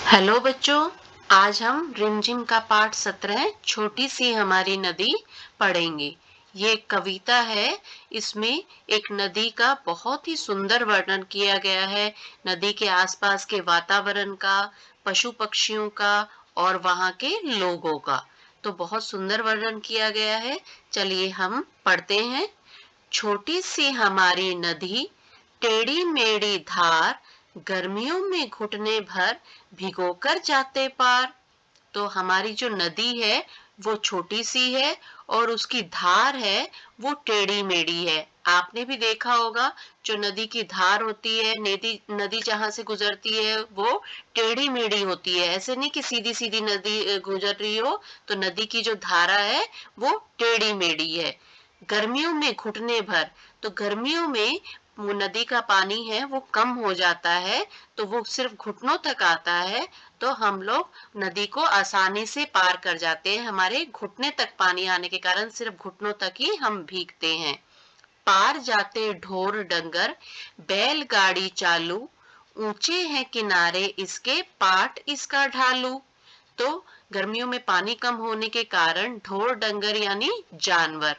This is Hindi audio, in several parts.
हेलो बच्चों, आज हम रिमझिम का पाठ 17 छोटी सी हमारी नदी पढ़ेंगे। ये एक कविता है। इसमें एक नदी का बहुत ही सुंदर वर्णन किया गया है। नदी के आसपास के वातावरण का, पशु पक्षियों का और वहाँ के लोगों का। तो बहुत सुंदर वर्णन किया गया है। चलिए हम पढ़ते हैं। छोटी सी हमारी नदी, टेढ़ी मेढ़ी धार, गर्मियों में घुटने भर भिगोकर जाते पार। तो हमारी जो नदी है वो छोटी सी है और उसकी धार है वो टेढ़ी मेढ़ी है। आपने भी देखा होगा, जो नदी की धार होती है, नदी नदी जहां से गुजरती है वो टेढ़ी मेढ़ी होती है। ऐसे नहीं कि सीधी सीधी नदी गुजर रही हो। तो नदी की जो धारा है वो टेढ़ी मेढ़ी है। गर्मियों में घुटने भर, तो गर्मियों में वो नदी का पानी है वो कम हो जाता है, तो वो सिर्फ घुटनों तक आता है। तो हम लोग नदी को आसानी से पार कर जाते हैं। हमारे घुटने तक पानी आने के कारण सिर्फ घुटनों तक ही हम भीगते हैं। पार जाते ढोर डंगर, बैलगाड़ी चालू, ऊंचे हैं किनारे इसके, पाट इसका ढालू। तो गर्मियों में पानी कम होने के कारण ढोर डंगर यानी जानवर,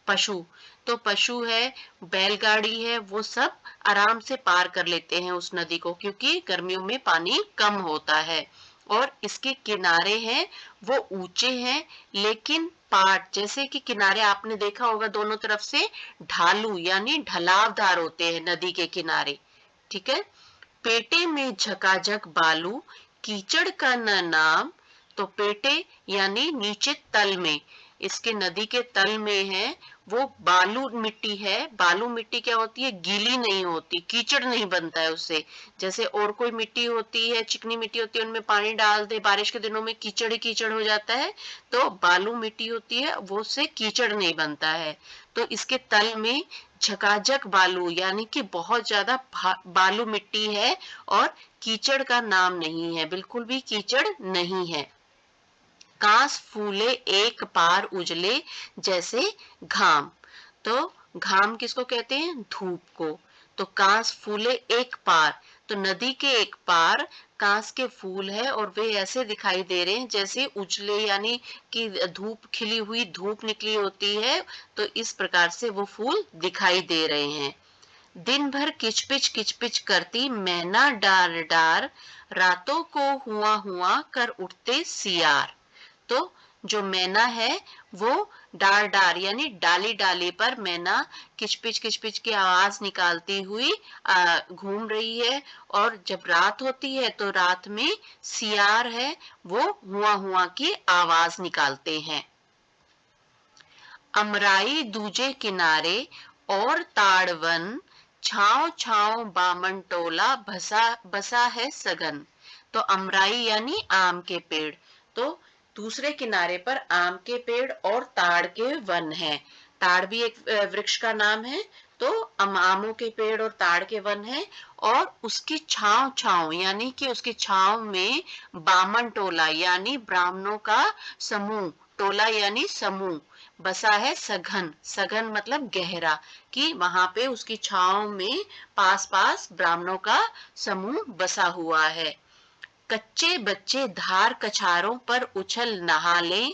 पशु, तो पशु है, बैलगाड़ी है, वो सब आराम से पार कर लेते हैं उस नदी को, क्योंकि गर्मियों में पानी कम होता है। और इसके किनारे हैं वो ऊंचे हैं, लेकिन पाट, जैसे कि किनारे आपने देखा होगा दोनों तरफ से ढालू यानी ढलावदार होते हैं नदी के किनारे। ठीक है। पेटे में झकाझक बालू, कीचड़ का न नाम। तो पेटे यानी नीचे तल में, इसके नदी के तल में है वो बालू मिट्टी है। बालू मिट्टी क्या होती है? गीली नहीं होती, कीचड़ नहीं बनता है उससे। जैसे और कोई मिट्टी होती है, चिकनी मिट्टी होती है, उनमें पानी डाल दे बारिश के दिनों में कीचड़ ही कीचड़ हो जाता है। तो बालू मिट्टी होती है वो उससे कीचड़ नहीं बनता है। तो इसके तल में झकाझक बालू यानी कि बहुत ज्यादा बालू मिट्टी है और कीचड़ का नाम नहीं है, बिल्कुल भी कीचड़ नहीं है। कांस फूले एक पार उजले जैसे घाम। तो घाम किसको कहते हैं? धूप को। तो कांस फूले एक पार, तो नदी के एक पार कांस के फूल है और वे ऐसे दिखाई दे रहे हैं जैसे उजले, यानी कि धूप खिली हुई धूप निकली होती है। तो इस प्रकार से वो फूल दिखाई दे रहे हैं। दिन भर किचपिच किचपिच करती मैना डार डार, रातों को हुआ हुआ कर उठते सियार। तो जो मैना है वो डार डार यानी डाली डाली पर मैना किचपिच किचपिच की आवाज निकालती हुई घूम रही है। और जब रात होती है तो रात में सियार है वो हुआ हुआ की आवाज निकालते हैं। अमराई दूजे किनारे और ताड़वन, छाव छाव बामन टोला बसा बसा है सगन। तो अमराई यानी आम के पेड़, तो दूसरे किनारे पर आम के पेड़ और ताड़ के वन है। ताड़ भी एक वृक्ष का नाम है। तो आमों के पेड़ और ताड़ के वन है। और उसकी छाव छाव यानी कि उसकी छाव में बामन टोला यानी ब्राह्मणों का समूह, टोला यानी समूह, बसा है सघन। सघन मतलब गहरा, कि वहां पे उसकी छाव में पास पास ब्राह्मणों का समूह बसा हुआ है। कच्चे बच्चे धार कछारों पर उछल नहा लें,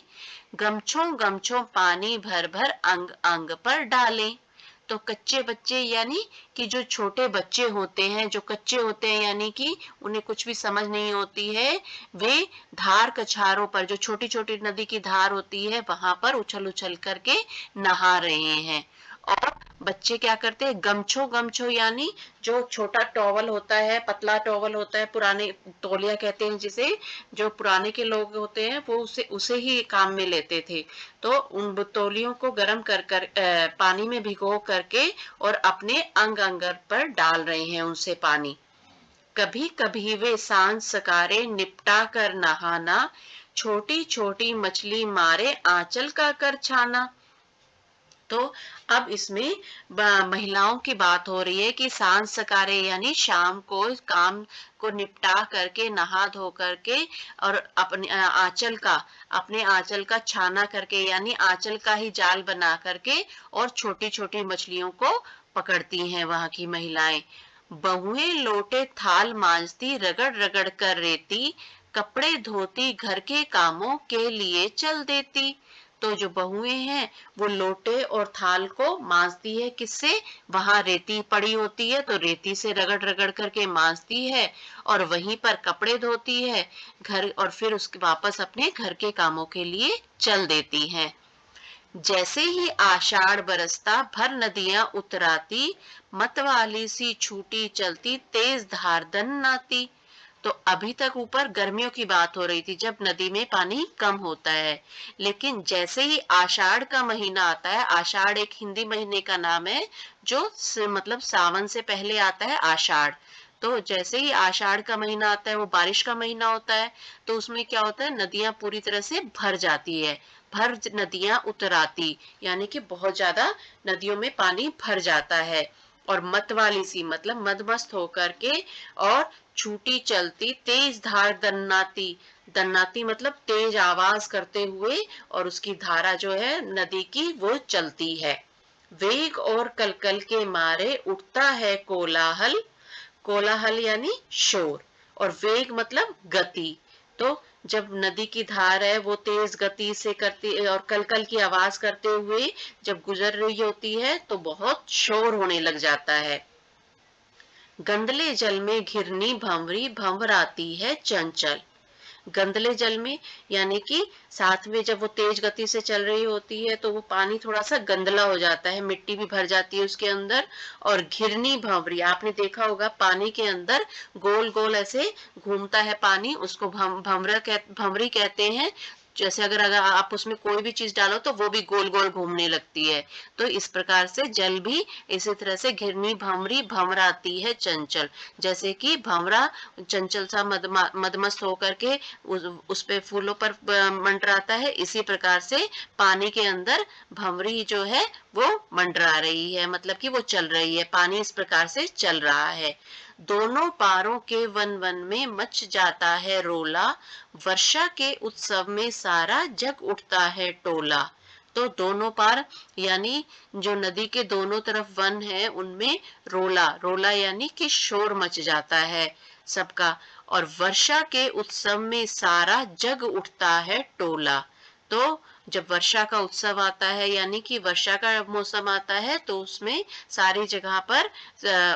गमछों गमछों पानी भर भर अंग अंग पर डालें। तो कच्चे बच्चे यानी कि जो छोटे बच्चे होते हैं, जो कच्चे होते हैं यानी कि उन्हें कुछ भी समझ नहीं होती है, वे धार कछारों पर, जो छोटी छोटी नदी की धार होती है वहां पर उछल उछल करके नहा रहे हैं। और बच्चे क्या करते हैं? गमछो गमछो यानी जो छोटा टॉवल होता है, पतला टॉवल होता है, पुराने तौलिया कहते हैं जिसे, जो पुराने के लोग होते हैं वो उसे उसे ही काम में लेते थे। तो उन तौलियों को गर्म कर कर पानी में भिगो करके और अपने अंग अंग पर डाल रहे हैं उनसे पानी। कभी कभी वे सांझ सकारे निपटा कर नहाना, छोटी छोटी मछली मारे आंचल का कर छाना। तो अब इसमें महिलाओं की बात हो रही है कि सांझ सकारे यानी शाम को काम को निपटा करके, नहा धो करके और अपने आंचल का, अपने आंचल का छाना करके यानी आंचल का ही जाल बना करके और छोटी छोटी मछलियों को पकड़ती हैं वहां की महिलाएं। बहुएं लोटे थाल मांजती, रगड़ रगड़ कर रेती, कपड़े धोती घर के कामों के लिए चल देती। तो जो बहुएं हैं वो लोटे और थाल को मांजती है, किससे? वहां रेती पड़ी होती है तो रेती से रगड़ रगड़ करके मांजती है और वहीं पर कपड़े धोती है घर, और फिर उसके वापस अपने घर के कामों के लिए चल देती हैं। जैसे ही आषाढ़ बरसता भर नदियां उतराती, मतवाली सी छूटी चलती तेज धार दन्नाती। तो अभी तक ऊपर गर्मियों की बात हो रही थी जब नदी में पानी कम होता है, लेकिन जैसे ही आषाढ़ का महीना आता है, आषाढ़ एक हिंदी महीने का नाम है जो मतलब सावन से पहले आता है आषाढ़। तो जैसे ही आषाढ़ का महीना आता है वो बारिश का महीना होता है, तो उसमें क्या होता है, नदियां पूरी तरह से भर जाती है। भर नदियां उतराती यानी कि बहुत ज्यादा नदियों में पानी भर जाता है। और मत वाली सी मतलब मदमस्त होकर के, और छूटी चलती तेज धार दन्नाती, दन्नाती मतलब तेज आवाज करते हुए, और उसकी धारा जो है नदी की वो चलती है। वेग और कलकल के मारे उठता है कोलाहल, कोलाहल यानी शोर, और वेग मतलब गति। तो जब नदी की धार है वो तेज गति से करती है और कलकल की आवाज करते हुए जब गुजर रही होती है तो बहुत शोर होने लग जाता है। गंदले जल में घिरनी भंवरी भंवराती है चंचल। गंदले जल में यानी कि साथ में जब वो तेज गति से चल रही होती है तो वो पानी थोड़ा सा गंदला हो जाता है, मिट्टी भी भर जाती है उसके अंदर। और घिरनी भंवरी, आपने देखा होगा पानी के अंदर गोल गोल ऐसे घूमता है पानी, उसको भंवरी कहते हैं। जैसे अगर अगर आप उसमें कोई भी चीज डालो तो वो भी गोल गोल घूमने लगती है। तो इस प्रकार से जल भी इसी तरह से घिरनी भंवरी भंवराती है चंचल। जैसे कि भंवरा चंचल सा मदमस्त होकर के उस पे फूलों पर मंडराता है, इसी प्रकार से पानी के अंदर भंवरी जो है वो मंडरा रही है, मतलब कि वो चल रही है, पानी इस प्रकार से चल रहा है। दोनों पारों के वन वन में मच जाता है रोला, वर्षा के उत्सव में सारा जग उठता है टोला। तो दोनों पार यानी जो नदी के दोनों तरफ वन है उनमें रोला, रोला यानी कि शोर मच जाता है सबका, और वर्षा के उत्सव में सारा जग उठता है टोला। तो जब वर्षा का उत्सव आता है यानी कि वर्षा का मौसम आता है तो उसमें सारी जगह पर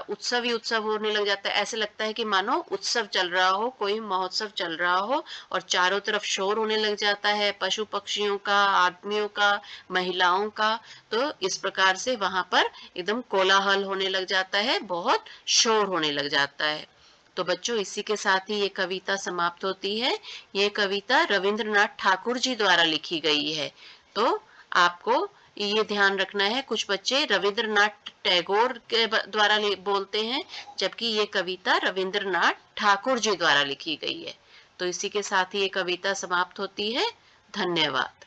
उत्सव ही उत्सव होने लग जाता है। ऐसे लगता है कि मानो उत्सव चल रहा हो, कोई महोत्सव चल रहा हो, और चारों तरफ शोर होने लग जाता है, पशु पक्षियों का, आदमियों का, महिलाओं का। तो इस प्रकार से वहां पर एकदम कोलाहल होने लग जाता है, बहुत शोर होने लग जाता है। तो बच्चों इसी के साथ ही ये कविता समाप्त होती है। ये कविता रविंद्रनाथ ठाकुर जी द्वारा लिखी गई है। तो आपको ये ध्यान रखना है, कुछ बच्चे रविंद्रनाथ टैगोर के द्वारा बोलते हैं, जबकि ये कविता रविंद्रनाथ ठाकुर जी द्वारा लिखी गई है। तो इसी के साथ ही ये कविता समाप्त होती है। धन्यवाद।